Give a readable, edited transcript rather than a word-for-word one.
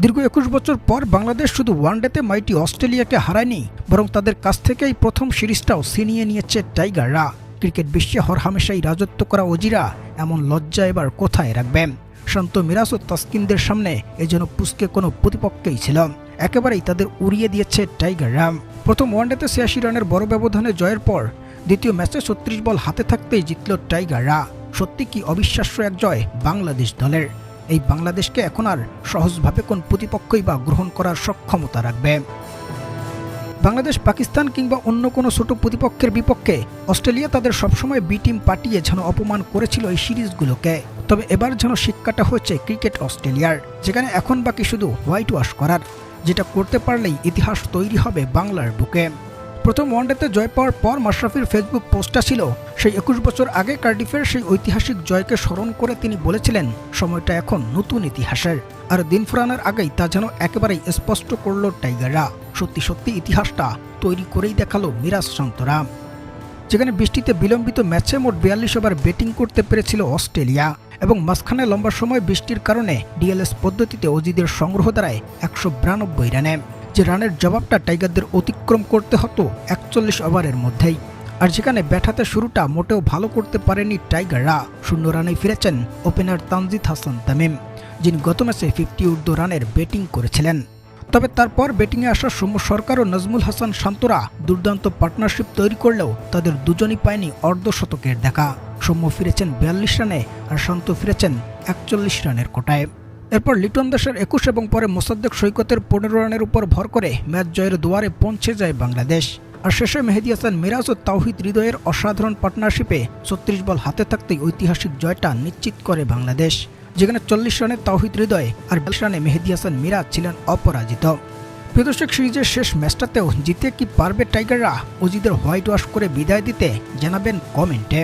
দীর্ঘ ২১ বছর পর বাংলাদেশ শুধু ওয়ানডেতে মাইটি অস্ট্রেলিয়াকে হারায়নি, বরং তাদের কাছ থেকেই প্রথম সিরিজটাও ছিনিয়ে নিয়েছে টাইগাররা। ক্রিকেট বিশ্বে হরহামেশাই রাজত্ব করা অজিরা এমন লজ্জা এবার কোথায় রাখবেন? শান্ত, মিরাজ ও তাসকিনদের সামনে এ যেন পুস্কে কোনো প্রতিপক্ষই ছিল। একেবারেই তাদের উড়িয়ে দিয়েছে টাইগাররা। প্রথম ওয়ানডেতে ৮৬ রানের বড় ব্যবধানে জয়ের পর দ্বিতীয় ম্যাচে ৩৬ বল হাতে থাকতেই জিতল টাইগাররা। সত্যি কি অবিশ্বাস্য এক জয় বাংলাদেশ দলের। এই বাংলাদেশকে এখন আর সহজভাবে কোন প্রতিপক্ষই বা গ্রহণ করার সক্ষমতা রাখবে? বাংলাদেশ পাকিস্তান কিংবা অন্য কোনো ছোট প্রতিপক্ষের বিপক্ষে অস্ট্রেলিয়া তাদের সবসময় বি টিম পাঠিয়ে যেন অপমান করেছিল এই সিরিজগুলোকে। তবে এবার যেন শিক্ষাটা হচ্ছে ক্রিকেট অস্ট্রেলিয়ার, যেখানে এখন বাকি শুধু হোয়াইট ওয়াশ করার, যেটা করতে পারলেই ইতিহাস তৈরি হবে বাংলার বুকে। প্রথম ওয়ানডেতে জয় পাওয়ার পর মাশরাফির ফেসবুক পোস্টটা ছিল সেই ২১ বছর আগে কার্ডিফের সেই ঐতিহাসিক জয়কে স্মরণ করে তিনি বলেছিলেন, সময়টা এখন নতুন ইতিহাসের। আর দিন ফুরানোর আগেই তা যেন একেবারেই স্পষ্ট করল টাইগাররা। সত্যি সত্যি ইতিহাসটা তৈরি করেই দেখালো মিরাজ, শান্তরা। যেখানে বৃষ্টিতে বিলম্বিত ম্যাচে মোট ৪২ ওভার ব্যাটিং করতে পেরেছিল অস্ট্রেলিয়া এবং মাঝখানে লম্বা সময় বৃষ্টির কারণে ডিএলএস পদ্ধতিতে অজিদের সংগ্রহ দাঁড়ায় ১৯২ রানে, যে রানের জবাবটা টাইগারদের অতিক্রম করতে হতো ৪১ ওভারের মধ্যেই। আর যেখানে ব্যাট হাতে শুরুটা মোটেও ভালো করতে পারেনি টাইগাররা, ০ রানেই ফিরেছেন ওপেনার তানজিদ হাসান তামিম, যিনি গত ম্যাচে 50 রানের ব্যাটিং করেছিলেন। তবে তারপর ব্যাটিংয়ে আসা সৌম্য সরকার ও নাজমুল হাসান শান্তরা দুর্দান্ত পার্টনারশিপ তৈরি করলেও তাদের দুজনই পায়নি অর্ধশতকের দেখা। সৌম্য ফিরেছেন ৪২ রানে আর শান্ত ফিরেছেন ৪১ রানের কোটায়। এরপর লিটন দাসের ২১ এবং পরে মোসাদ্দেক সৈকতের ১৫ রানের উপর ভর করে ম্যাচ জয়ের দুয়ারে পৌঁছে যায় বাংলাদেশ। আর শেষে মেহেদী হাসান মিরাজ ও তাওহিদ হৃদয়ের অসাধারণ পার্টনারশিপে ৩৬ বল হাতে থাকতেই ঐতিহাসিক জয়টা নিশ্চিত করে বাংলাদেশ, যেখানে ৪০ রানে তাওহিদ হৃদয় আর ২২ রানে মেহেদী হাসান মিরাজ ছিলেন অপরাজিত। প্রিয় দর্শক, সিরিজের শেষ ম্যাচটাতেও জিতে কি পারবে টাইগাররা অজিদের হোয়াইট ওয়াশ করে বিদায় দিতে? জানাবেন কমেন্টে।